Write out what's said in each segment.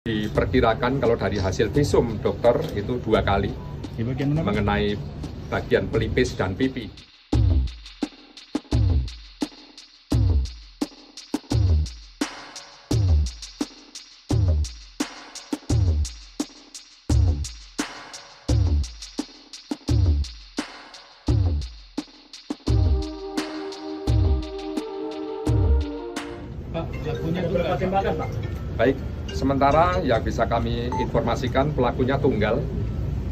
Diperkirakan kalau dari hasil visum dokter itu 2 kali mengenai bagian pelipis dan pipi. Pak, pelakunya berapa tembakan, Pak? Baik, sementara yang bisa kami informasikan pelakunya tunggal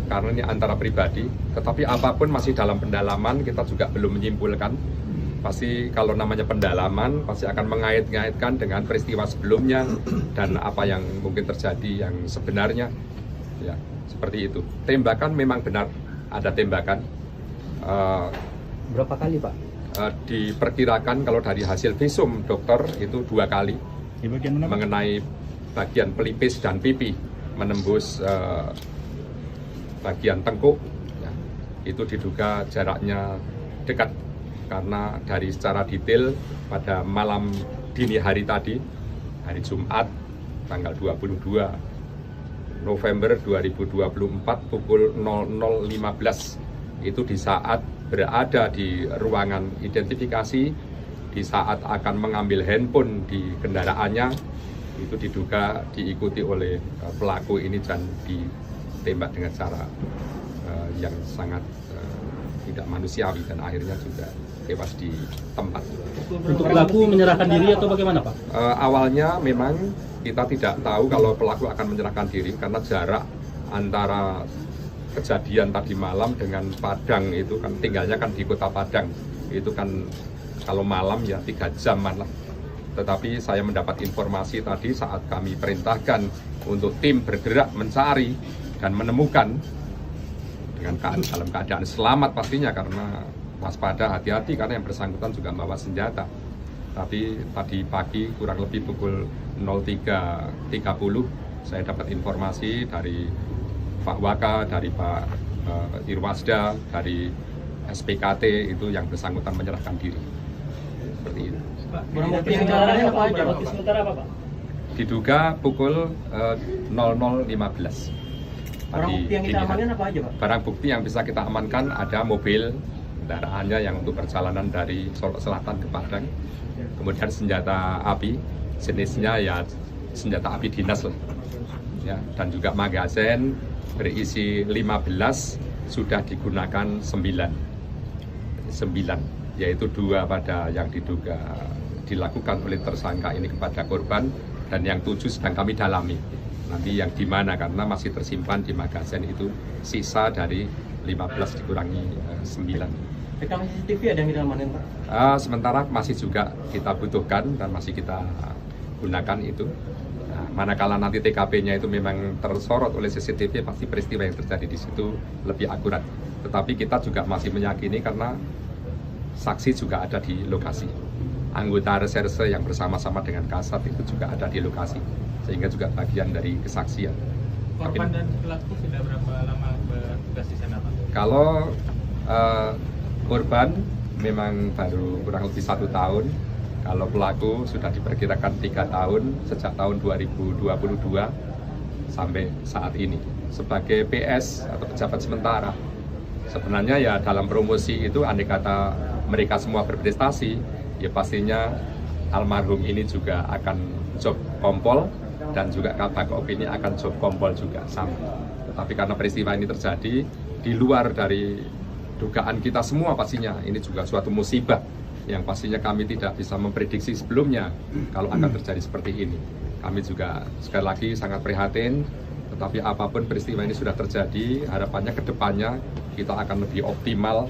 karena ini antara pribadi, tetapi apapun masih dalam pendalaman, kita juga belum menyimpulkan. Pasti kalau namanya pendalaman pasti akan mengait-ngaitkan dengan peristiwa sebelumnya dan apa yang mungkin terjadi yang sebenarnya. Ya, seperti itu. Tembakan memang benar ada tembakan. Berapa kali, Pak? Diperkirakan kalau dari hasil visum dokter itu 2 kali mengenai bagian pelipis dan pipi menembus bagian tengkuk ya, itu diduga jaraknya dekat karena dari secara detail pada malam dini hari tadi, hari Jumat tanggal 22 November 2024 pukul 00.15 itu di saat berada di ruangan identifikasi, di saat akan mengambil handphone di kendaraannya, itu diduga diikuti oleh pelaku ini dan ditembak dengan cara yang sangat tidak manusiawi dan akhirnya juga tewas di tempat. Untuk pelaku menyerahkan diri atau bagaimana, Pak? Awalnya memang kita tidak tahu kalau pelaku akan menyerahkan diri karena jarak antara kejadian tadi malam dengan Padang itu kan tinggalnya kan di kota Padang, itu kan kalau malam ya 3 jaman lah. Tetapi saya mendapat informasi tadi saat kami perintahkan untuk tim bergerak mencari dan menemukan dengan dalam keadaan selamat pastinya, karena waspada, hati-hati karena yang bersangkutan juga membawa senjata. Tapi tadi pagi kurang lebih pukul 03.30 saya dapat informasi dari Pak Waka, dari Pak Irwasda, dari SPKT itu yang bersangkutan menyerahkan diri. Seperti itu. Pak, barang bukti yang diamankan apa aja, Pak? Sementara apa, Pak? Diduga pukul 00.15. Barang bukti yang kita amankan apa aja, Pak? Barang bukti yang bisa kita amankan ada mobil kendaraannya yang untuk perjalanan dari Solo Selatan ke Padang. Kemudian senjata api, jenisnya ya senjata api dinas lah. Ya, dan juga magazen berisi 15 sudah digunakan 9, yaitu 2 pada yang diduga dilakukan oleh tersangka ini kepada korban dan yang 7 sedang kami dalami. Nanti yang di mana karena masih tersimpan di magazen itu sisa dari 15 dikurangi 9. Rekaman CCTV ada yang diamankan, Pak? Sementara masih juga kita butuhkan dan masih kita gunakan itu. Nah, manakala nanti TKP-nya itu memang tersorot oleh CCTV, pasti peristiwa yang terjadi di situ lebih akurat. Tetapi kita juga masih meyakini karena saksi juga ada di lokasi. Anggota reserse yang bersama-sama dengan Kasat itu juga ada di lokasi, sehingga juga bagian dari kesaksian. Korban dan pelaku sudah berapa lama bertugas di sana, Pak? Kalau korban memang baru kurang lebih 1 tahun. Kalau pelaku sudah diperkirakan 3 tahun sejak tahun 2022 sampai saat ini. Sebagai PS atau pejabat sementara, sebenarnya ya dalam promosi itu andai kata mereka semua berprestasi, ya pastinya almarhum ini juga akan job kompol dan juga Kabak ini akan job kompol juga sama. Tetapi karena peristiwa ini terjadi di luar dari dugaan kita semua, pastinya ini juga suatu musibah yang pastinya kami tidak bisa memprediksi sebelumnya kalau akan terjadi seperti ini. Kami juga sekali lagi sangat prihatin, tetapi apapun peristiwa ini sudah terjadi, harapannya ke depannya kita akan lebih optimal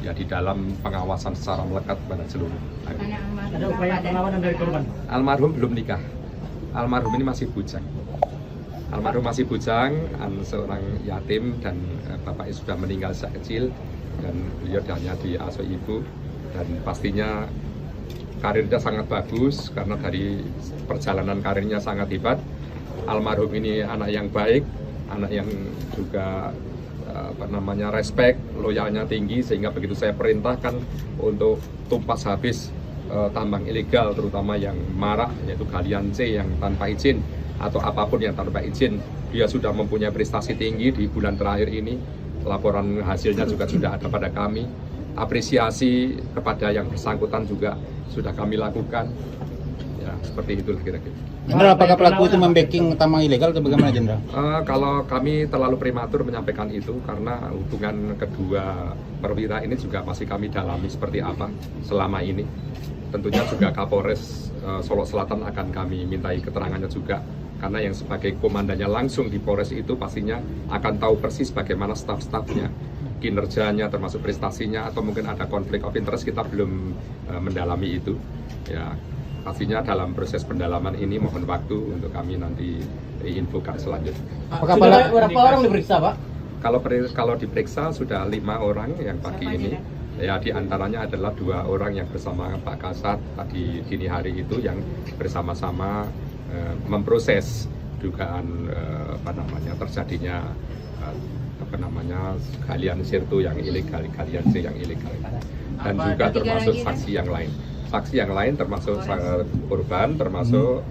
ya di dalam pengawasan secara melekat pada seluruh. Ada upaya pengawasan dari korban? Almarhum belum nikah. Almarhum ini masih bujang. Almarhum masih bujang, seorang yatim dan bapaknya sudah meninggal sejak kecil dan beliau hanya diasuh ibu. Dan pastinya karirnya sangat bagus karena dari perjalanan karirnya sangat hebat. Almarhum ini anak yang baik, anak yang juga respect, loyalnya tinggi, sehingga begitu saya perintahkan untuk tumpas habis tambang ilegal terutama yang marak yaitu galian C yang tanpa izin, atau apapun yang tanpa izin. Dia sudah mempunyai prestasi tinggi di bulan terakhir ini, laporan hasilnya juga sudah ada pada kami. Apresiasi kepada yang bersangkutan juga sudah kami lakukan. Ya, seperti itulah kira-kira. Jenderal, apakah pelaku itu membacking tambang ilegal atau bagaimana, Jenderal? Kalau kami terlalu prematur menyampaikan itu karena hubungan kedua perwira ini juga masih kami dalami seperti apa selama ini. Tentunya juga Kapolres Solok Selatan akan kami mintai keterangannya juga, karena yang sebagai komandannya langsung di Polres itu pastinya akan tahu persis bagaimana staf-stafnya, kinerjanya termasuk prestasinya, atau mungkin ada konflik of interest, kita belum mendalami itu. Ya, pastinya dalam proses pendalaman ini mohon waktu untuk kami nanti infokan selanjutnya. Apakah berapa orang diperiksa, Pak? Kalau diperiksa sudah 5 orang yang pagi ini. Ya, di antaranya adalah 2 orang yang bersama Pak Kasat tadi dini hari itu yang bersama-sama memproses dugaan terjadinya galian sirtu yang ilegal, galian C yang ilegal, dan juga termasuk saksi yang lain. Saksi yang lain termasuk korban, termasuk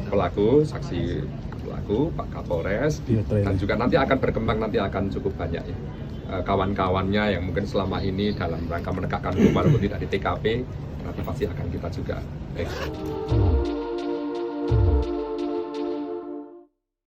pelaku, saksi pelaku, Pak Kapolres, dan juga nanti akan berkembang, nanti akan cukup banyak ya. Kawan-kawannya yang mungkin selama ini dalam rangka menegakkan hukum walaupun tidak di TKP, nanti pasti akan kita juga